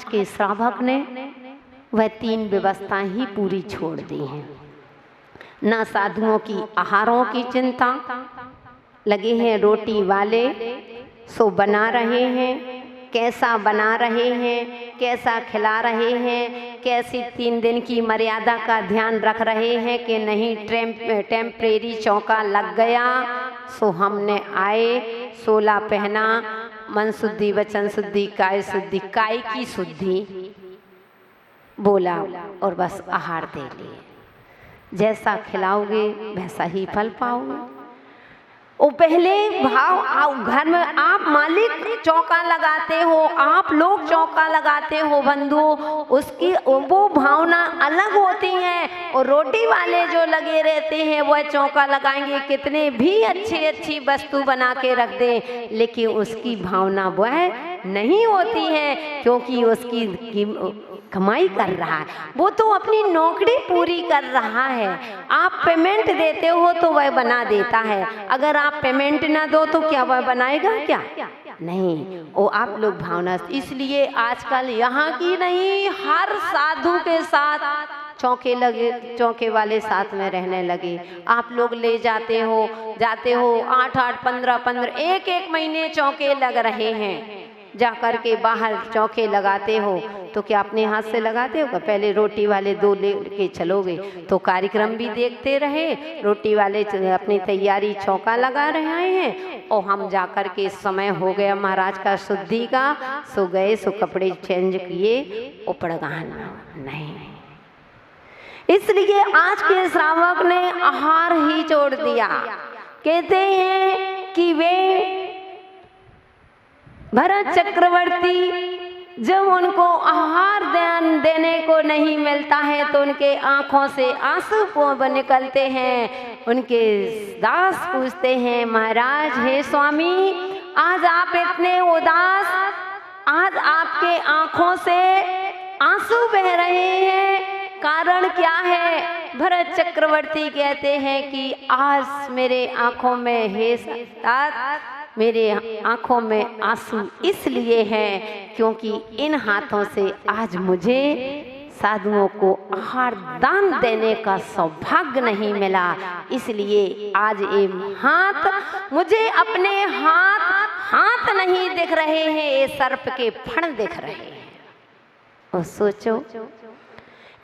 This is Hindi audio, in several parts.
के श्रावक ने वह 3 व्यवस्था ही पूरी छोड़ दी हैं। ना साधुओं की आहारों की चिंता, लगे हैं रोटी वाले सो बना रहे हैं, कैसा बना रहे हैं, कैसा खिला रहे हैं, कैसी 3 दिन की मर्यादा का ध्यान रख रहे हैं कि नहीं टेम्परेरी चौका लग गया सो हमने आए, 16 पहना, मन शुद्धि, वचन शुद्धि, काय शुद्धि, काय की शुद्धि बोला और बस आहार दे लिए। जैसा खिलाओगे वैसा ही फल पाओगे। वो पहले भाव घर में आप मालिक चौका लगाते हो, आप लोग चौका लगाते हो बंधु, उसकी वो भावना अलग होती है। और रोटी वाले जो लगे रहते हैं वह चौका लगाएंगे, कितने भी अच्छी वस्तु बना के रख दे, लेकिन उसकी भावना वह नहीं होती है, क्योंकि उसकी कमाई कर रहा है, वो तो अपनी नौकरी पूरी कर रहा है। आप पेमेंट देते हो तो वह बना देता है, अगर आप पेमेंट ना दो तो क्या वह बनाएगा? क्या नहीं, वो आप लोग भावना। इसलिए आजकल यहाँ की नहीं, हर साधु के साथ चौके वाले साथ में रहने लगे। आप लोग ले जाते हो 8-8, 15-15, 1-1 महीने चौके लग रहे हैं। जा कर के बाहर चौके लगाते हो तो क्या अपने हाथ से लगाते हो? पहले रोटी वाले 2 लेके चलोगे तो कार्यक्रम भी देखते रहे, रोटी वाले अपनी तैयारी चौका लगा रहे हैं, और हम जा कर के समय हो गया महाराज का शुद्धि का, सो गए, सो कपड़े चेंज किए, उपड़गान नहीं। इसलिए आज के श्रावक ने आहार ही छोड़ दिया। कहते हैं कि वे भरत चक्रवर्ती जब उनको आहार देने को नहीं मिलता है तो उनके आंखों से आंसू निकलते हैं। उनके दास पूछते हैं, महाराज, हे स्वामी, आज आप इतने उदास, आज आपके आंखों से आंसू बह रहे हैं, कारण क्या है? भरत चक्रवर्ती कहते हैं कि आज मेरे आंखों में, हे तात, मेरे आंखों में आंसू इसलिए हैं क्योंकि इन हाथों से आज मुझे साधुओं को आहार दान देने का सौभाग्य नहीं मिला। इसलिए आज ये हाथ मुझे, अपने हाथ नहीं दिख रहे हैं, ये सर्प के फण दिख रहे हैं। और सोचो,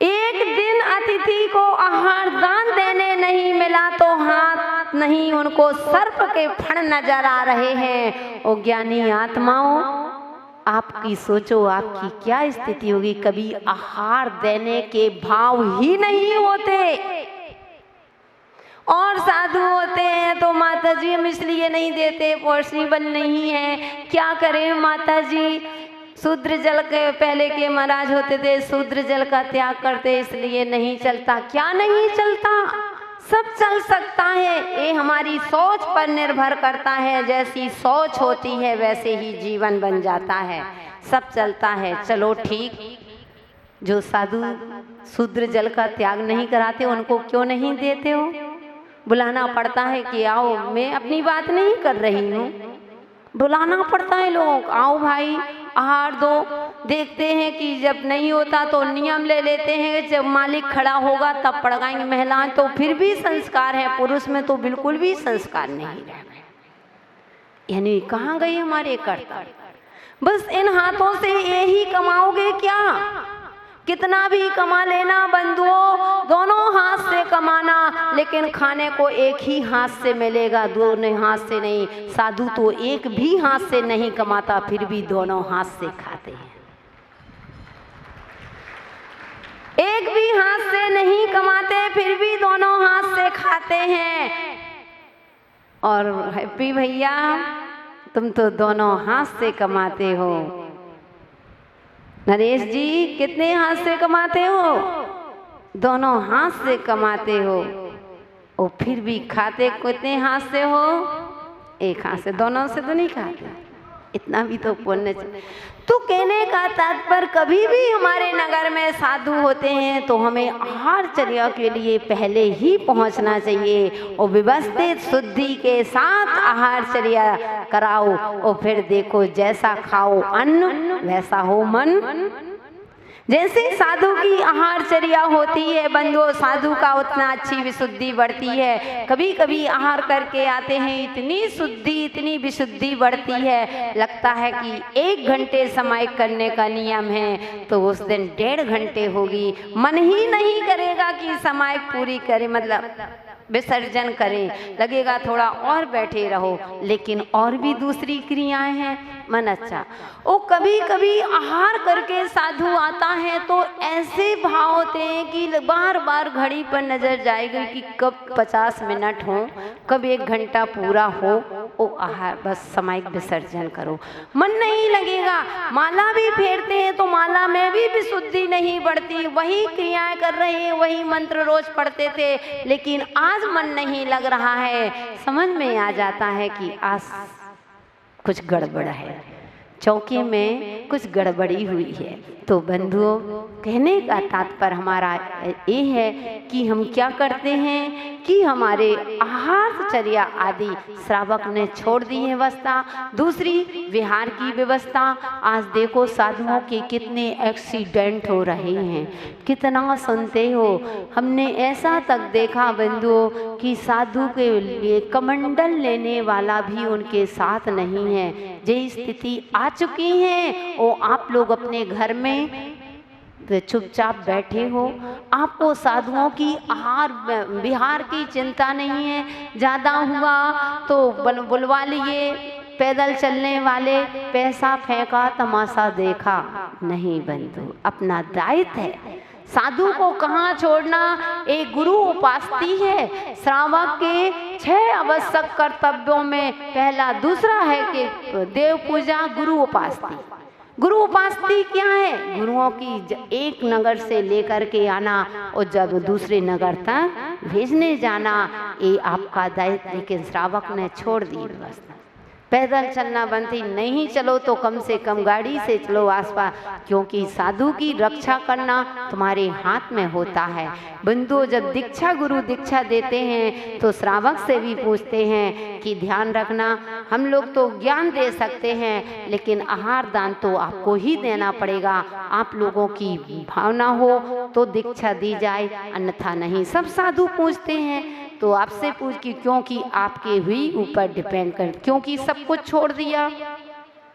एक दिन अतिथि को आहार दान देने नहीं मिला तो हाथ नहीं, उनको सर्प के फण नजर आ रहे हैं। ओ ज्ञानी आत्माओं, आपकी सोचो, आपकी क्या स्थिति होगी? कभी आहार देने के भाव ही नहीं होते, और साधु होते हैं तो माता जी हम इसलिए नहीं देते, पॉसिबल नहीं है, क्या करें माता जी, शूद्र जल के पहले के महाराज होते थे, शूद्र जल का त्याग करते, इसलिए नहीं चलता। क्या नहीं चलता? सब चल सकता है, ये हमारी सोच पर निर्भर करता है। जैसी सोच होती है वैसे ही जीवन बन जाता है, सब चलता है। चलो ठीक, जो साधु शूद्र जल का त्याग नहीं कराते उनको क्यों नहीं देते हो? बुलाना पड़ता है कि आओ, मैं अपनी बात नहीं कर रही हूँ, बुलाना पड़ता है लोग, आओ भाई आहार दो। देखते हैं कि जब नहीं होता तो नियम ले लेते हैं, जब मालिक खड़ा होगा तब पड़गाएंगे। महिलाएं तो फिर भी संस्कार है, पुरुष में तो बिल्कुल भी संस्कार नहीं रह गए। यानी कहाँ गई हमारे कर्तव्य? बस इन हाथों से यही कमाओगे क्या? कितना भी कमा लेना बंधुओं, दोनों हाथ से कमाना, लेकिन खाने को एक ही हाथ से मिलेगा, दोनों हाथ से नहीं। साधु तो एक भी हाथ से नहीं कमाता, फिर भी दोनों हाथ से खाते हैं। एक भी हाथ से नहीं कमाते, फिर भी दोनों हाथ से खाते हैं। और हैप्पी भैया, तुम तो दोनों हाथ से कमाते हो। नरेश जी, कितने हाथ से कमाते हो? दोनों हाथ से कमाते हो, और फिर भी खाते कितने हाथ से हो? एक हाथ से। दोनों से तो नहीं खाते, इतना भी तो पुण्य। तो कहने का तात्पर्य, कभी भी हमारे नगर में साधु होते हैं तो हमें आहारचर्या के लिए पहले ही पहुंचना चाहिए, और व्यवस्थित शुद्धि के साथ आहारचर्या कराओ, और फिर देखो जैसा खाओ अन्न वैसा हो मन। जैसे साधु की आहारचर्या होती है बंधुओं, साधु का उतना अच्छी विशुद्धि बढ़ती है। कभी कभी आहार करके आते हैं, इतनी शुद्धि इतनी विशुद्धि बढ़ती है, लगता है कि 1 घंटे समय करने का नियम है तो उस दिन 1.5 घंटे होगी। मन ही नहीं करेगा कि समय पूरी करे, मतलब विसर्जन करें, लगेगा थोड़ा और बैठे रहो, लेकिन और भी दूसरी क्रियाएं हैं, मन अच्छा। वो कभी कभी आहार करके साधु आता है तो ऐसे भाव होते हैं कि बार बार घड़ी पर नजर जाएगी कि कब 50 मिनट हो, कब 1 घंटा पूरा हो, वो आहार बस सामयिक विसर्जन करो, मन नहीं लगेगा। माला भी फेरते हैं तो माला में भी विशुद्धि नहीं बढ़ती, वही क्रियाएं कर रहे हैं, वही मंत्र रोज पढ़ते थे, लेकिन आज मन नहीं लग रहा है। समझ में आ जाता है कि आज कुछ गड़बड़ है, चौके में कुछ गड़बड़ी हुई है। तो बंधुओं, कहने का तात्पर्य हमारा ये है कि हम क्या करते हैं कि हमारे आहारचर्या आदि श्रावक ने छोड़ दी है व्यवस्था। दूसरी, विहार की व्यवस्था। आज देखो साधुओं के कितने एक्सीडेंट हो रहे हैं, कितना सुनते हो। हमने ऐसा तक देखा बंधुओं कि साधु के लिए कमंडल लेने वाला भी उनके साथ नहीं है। ये स्थिति आ चुकी है। वो आप लोग अपने घर में चुपचाप बैठे हो, आपको साधुओं की आहार विहार की चिंता नहीं है। ज़्यादा हुआ तो बुलवा लिए, पैदल चलने वाले, पैसा फेंका तमाशा देखा। नहीं बंधु, अपना दायित्व है। साधु को कहाँ छोड़ना, एक गुरु उपासती है। श्रावक के 6 आवश्यक कर्तव्यों में पहला दूसरा है कि देव पूजा, गुरु उपासती। गुरु उपासती क्या है? गुरुओं की एक नगर से लेकर के आना और जब दूसरे नगर तक भेजने जाना, ये आपका दायित्व। लेकिन श्रावक ने छोड़ दी व्यवस्था। पैदल चलना बंद थी, नहीं चलो तो कम से कम गाड़ी से चलो आसपास, क्योंकि साधु की रक्षा करना तुम्हारे हाथ में होता है। बंधुओं, जब दीक्षा गुरु दीक्षा देते हैं तो श्रावक से भी पूछते हैं कि ध्यान रखना, हम लोग तो ज्ञान दे सकते हैं लेकिन आहार दान तो आपको ही देना पड़ेगा। आप लोगों की भावना हो तो दीक्षा दी जाए, अन्यथा नहीं। सब साधु पूछते हैं तो आपसे पूछ की, क्योंकि आपके ही ऊपर डिपेंड कर, क्योंकि सब कुछ छोड़ दिया।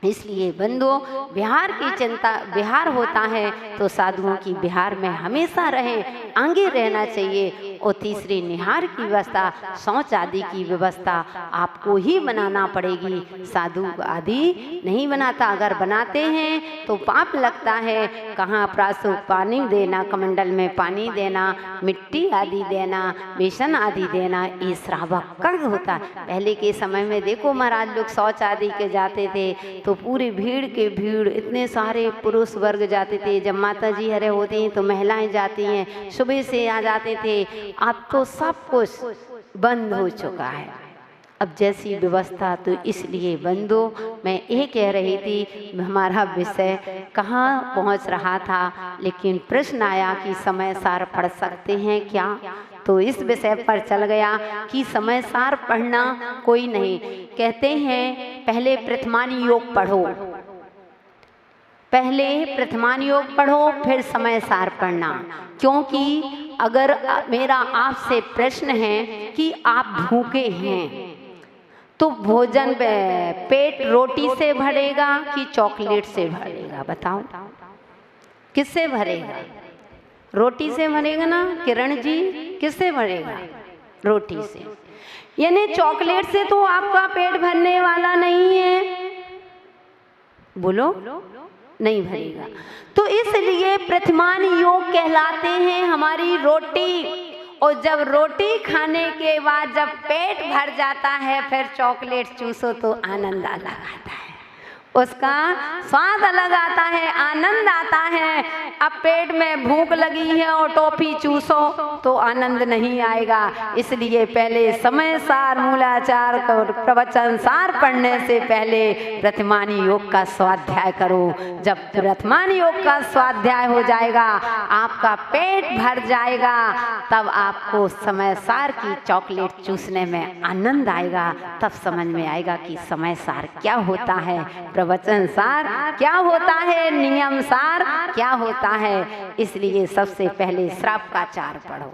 इसलिए बंधुओं, बिहार की चिंता, बिहार होता है तो साधुओं की बिहार में हमेशा रहे, आगे रहना चाहिए। और तीसरी, निहार की व्यवस्था, शौच आदि की व्यवस्था आपको ही बनाना पड़ेगी, साधु आदि नहीं बनाता। अगर बनाते हैं तो पाप लगता है। कहाँ प्रासु पानी देना, कमंडल में पानी देना, मिट्टी आदि देना, बेसन आदि देना, ये श्रावक का होता है। पहले के समय में देखो महाराज लोग शौच आदि के जाते थे तो पूरी भीड़ के भीड़, इतने सारे पुरुष वर्ग जाते थे। जब माता जी हरे होते हैं तो महिलाएं जाती हैं, सुबह से आ जाते थे। अब तो सब कुछ बंद हो चुका है, अब जैसी व्यवस्था। तो इसलिए बंधु, मैं ये कह रही थी, हमारा विषय कहाँ पहुँच रहा था, लेकिन प्रश्न आया कि समय सार पढ़ सकते हैं क्या, तो इस विषय पर चल गया कि समय सार पढ़ना कोई नहीं। कहते हैं पहले प्रथमान योग पढ़ो, पहले प्रथमान योग पढ़ो, फिर समय सार पढ़ना। क्योंकि अगर मेरा आपसे प्रश्न है कि आप भूखे हैं तो भोजन पेट रोटी से भरेगा कि चॉकलेट से भरेगा? बताओ, किससे भरेगा? रोटी से भरेगा ना किरण जी? किससे भरेगा? रोटी से। यानी चॉकलेट से तो आपका पेट भरने वाला नहीं है, बोलो, नहीं भरेगा। तो इसलिए प्रथमान योग कहलाते हैं हमारी रोटी। और जब रोटी खाने के बाद जब पेट भर जाता है, फिर चॉकलेट चूसो तो आनंद अलग आता है, उसका स्वाद अलग आता है, आनंद आता है। अब पेट में भूख लगी है और टॉफी चूसो तो आनंद नहीं आएगा। इसलिए पहले समय सार, मूलाचार और प्रवचन सार पढ़ने से पहले प्रथमान योग का स्वाध्याय करो। जब प्रथमान योग का स्वाध्याय हो जाएगा, आपका पेट भर जाएगा, तब आपको समय सार की चॉकलेट चूसने में आनंद आएगा। तब समझ में आएगा कि समय सार क्या होता है, प्रवचन सार क्या होता है, नियम सार क्या होता होता है, इसलिए सबसे पहले श्राप का चार पढ़ो।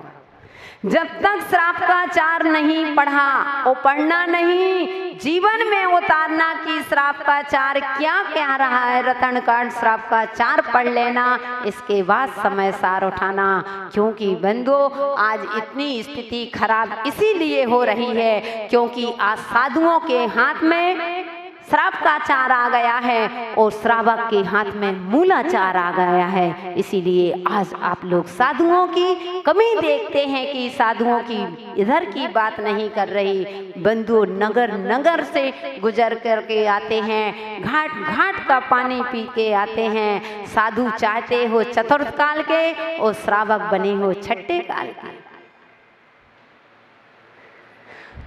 जब तक श्राप का चार नहीं पढ़ा और पढ़ना नहीं, जीवन में उतारना कि श्राप का चार क्या क्या रहा है, रतन कांड श्राप का चार पढ़ लेना, इसके बाद समय सार उठाना। क्योंकि बंधु आज इतनी स्थिति खराब इसीलिए हो रही है क्योंकि आज साधुओं के हाथ में श्राप का चार आ गया है और श्रावक के हाथ में मूलाचार आ गया है। इसीलिए आज आप लोग साधुओं की कमी देखते हैं कि साधुओं की इधर की बात नहीं कर रही। बंधु नगर नगर से गुजर करके आते हैं, घाट घाट का पानी पी के आते हैं। साधु चाहते हो चतुर्थ काल के और श्रावक बने हो छठे काल के।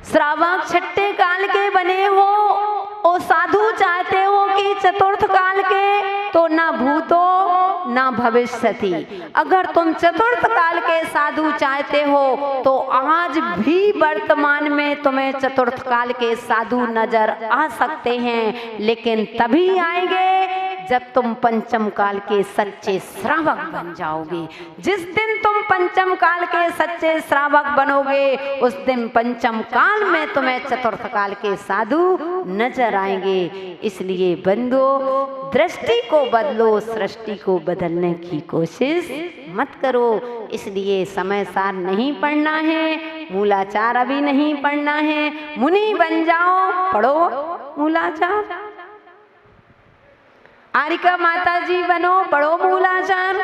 श्रावक छठे काल के बने हो और साधु चाहते हो कि चतुर्थ काल के, तो ना भूतो ना भविष्यति। अगर तुम चतुर्थ काल के साधु चाहते हो तो आज भी वर्तमान में तुम्हें चतुर्थ काल के साधु नजर आ सकते हैं, लेकिन तभी आएंगे जब तुम पंचम काल के सच्चे श्रावक बन जाओगे। जिस दिन तुम पंचम काल के सच्चे श्रावक बनोगे उस दिन पंचम काल में तुम्हें चतुर्थ काल के साधु नजर आएंगे। इसलिए बंधु दृष्टि को बदलो, सृष्टि को बदलने की कोशिश मत करो। इसलिए समय सार नहीं पढ़ना है, मूलाचार अभी नहीं पढ़ना है। मुनि बन जाओ, पढ़ो मूलाचार। आरिका माता जी बनो, पढ़ो मूलाचार।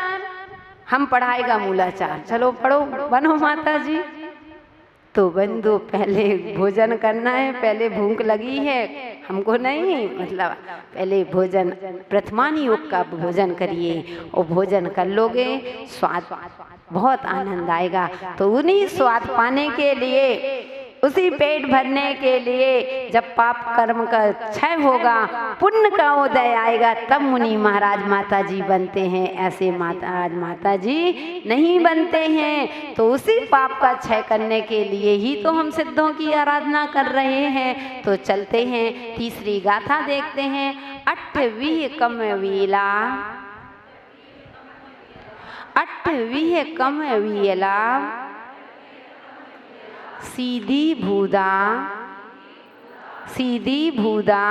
हम पढ़ाएगा मूलाचार, चलो पढ़ो, बनो माता जी। तो बंधु पहले भोजन करना है, पहले भूख लगी है हमको नहीं, मतलब पहले भोजन प्रथमान योग का भोजन करिए और भोजन कर लोगे स्वाद बहुत आनंद आएगा। तो उन्हीं स्वाद पाने के लिए, उसी पेट भरने के लिए जब पाप कर्म का क्षय होगा, पुण्य का उदय आएगा, तब मुनि महाराज माता जी बनते हैं। ऐसे महाराज माता जी नहीं बनते हैं। तो उसी पाप का क्षय करने के लिए ही तो हम सिद्धों की आराधना कर रहे हैं। तो चलते हैं, तीसरी गाथा देखते हैं। अट्ठवीह कमवीला, अट्ठवीह कमवीला, सीधी भूदा, सीधी भूदा,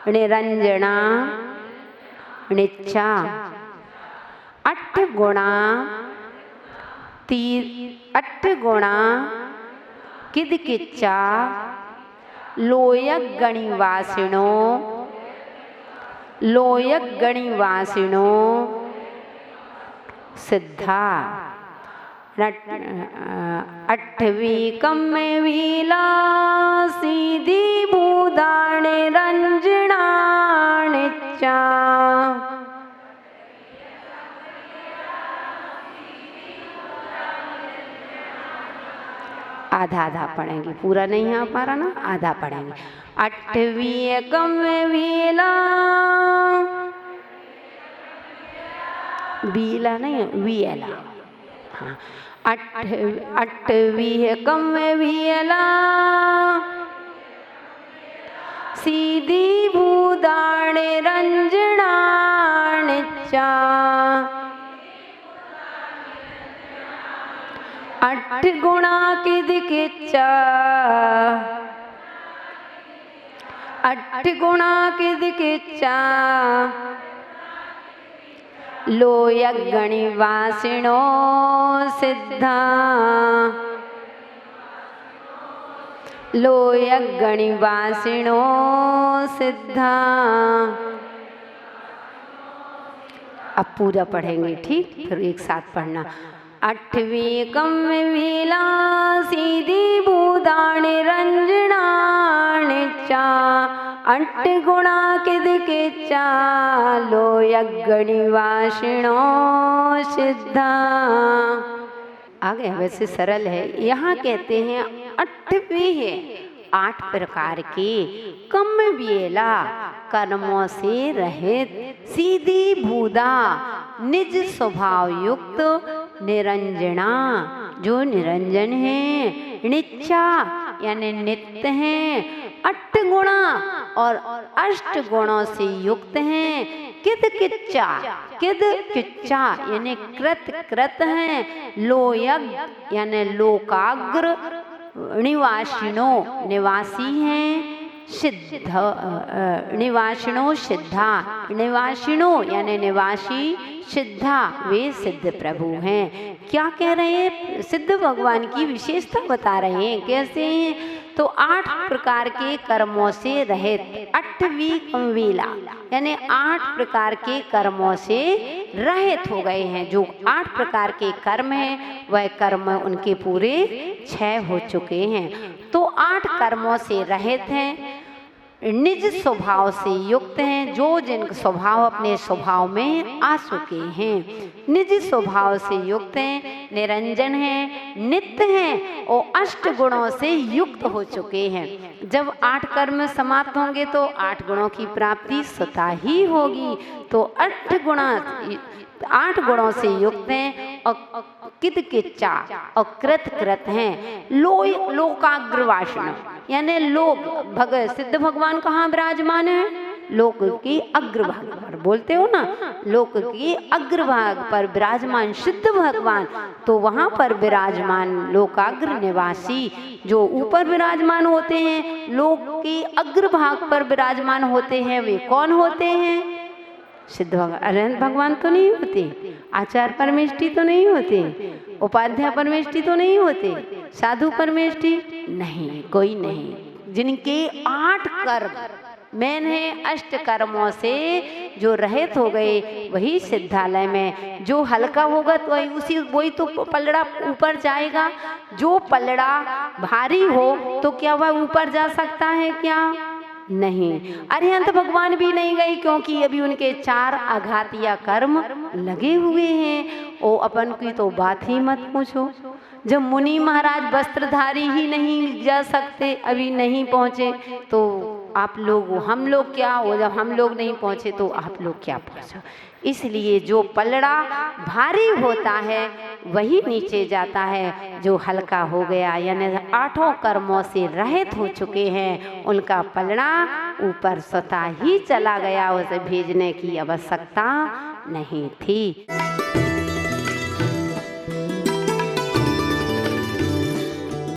निरंजना, निच्चा, अट्ठ गुणा, अट्ठ गुणा, किदकिच्चा, लोयक गणिवासिनो, लोयक गणिवासिनो, सिद्धा। अट्ठवी कमवीला, सीधी भूदा, निरंजना, निच्चा। आधा आधा पढ़ेंगे, पूरा नहीं आ पा रहा ना, आधा पढ़ेंगे। अट्ठवी कमवीला, बीला नहीं वीला, हाँ। अट्ठवीह कमवीला, सीधी भूदा, निरंजना, निच्चा। अट्ठ गुणा किदकिच्चा, अट्ठ गुणा किदकिच्चा, लोयक गणिवासिनो, सिद्धा। लोयक गणिवासिनो, सिद्धा। अब पूरा पढ़ेंगे, ठीक? फिर एक साथ पढ़ना। अट्ठवी कमवीला, सीधी भूदा, निरंजना, निच्चा। अट्ठ गुणा किदकिच्चा, लोयक गणिवासिनो, सिद्धा। आगे वैसे सरल है। यहाँ कहते हैं अट्ठवी है, 8 प्रकार के कमवीला, कर्मों से रहित, सीधी भूदा, निज स्वभाव युक्त, निरंजना जो निरंजन है, निच्चा यानी नित्य है, अट्ठ गुणा और अष्ट गुणों से युक्त हैं। किद किच्चा, किद किच्चा यानी कृत कृत हैं। लोयज्ञ यानी लोकाग्र, निवासिनो निवासी हैं। सिद्ध निवासिनो सिद्धा, निवासिनो यानी निवासी, सिद्धा वे सिद्ध प्रभु हैं। क्या कह रहे हैं? सिद्ध भगवान की विशेषता बता रहे हैं। कैसे हैं? तो 8 प्रकार के कर्मों से रहित, 8वीं कमवेला यानी 8 प्रकार के कर्मों से रहित हो गए हैं। जो 8 प्रकार के कर्म हैं वह कर्म उनके पूरे 6 हो चुके हैं। तो 8 कर्मों से रहित हैं, निज स्वभाव से युक्त हैं। जो जिन स्वभाव अपने स्वभाव में आ चुके हैं, निज स्वभाव से युक्त हैं, निरंजन हैं, नित्य हैं और 8 गुणों से युक्त हो चुके हैं। जब 8 कर्म समाप्त होंगे तो 8 गुणों की प्राप्ति स्वतः ही होगी। तो 8 गुणों से युक्त हैं और किद किच्चा और कृत कृत हैं। लोकाग्रवासिनो यानी लोक सिद्ध भगवान कहाँ विराजमान है? लोक की अग्रभाग पर, बोलते हो ना, लोक की अग्रभाग पर विराजमान सिद्ध भगवान। तो वहाँ पर विराजमान लोकाग्र निवासी जो ऊपर विराजमान होते हैं, लोक की अग्रभाग पर विराजमान होते हैं, वे कौन होते हैं? सिद्ध भगवान। अनंत भगवान तो नहीं होते, आचार्य परमेष्टि तो नहीं होते, उपाध्याय परमेष्टि तो नहीं होते, साधु परमेष्टि नहीं, कोई नहीं। जिनके 8 कर्म मेन है, 8 कर्मों से जो रहित हो गए वही सिद्धालय में। जो हल्का होगा तो वही तो पलड़ा ऊपर जाएगा। जो पलड़ा भारी हो तो क्या वह ऊपर जा सकता है? क्या नहीं। अरिहंत भगवान भी नहीं गए क्योंकि अभी उनके 4 आघातिया कर्म लगे हुए हैं। ओ अपन की तो बात ही मत पूछो। जब मुनि महाराज वस्त्रधारी ही नहीं जा सकते, अभी नहीं पहुँचे, तो आप लोग, हम लोग क्या हो? जब हम लोग नहीं पहुँचे तो आप लोग क्या पहुँचो? इसलिए जो पलड़ा भारी होता है वही नीचे जाता है। जो हल्का हो गया यानी 8 कर्मों से रहित हो चुके हैं, उनका पलड़ा ऊपर स्वतः ही चला गया, उसे भेजने की आवश्यकता नहीं थी।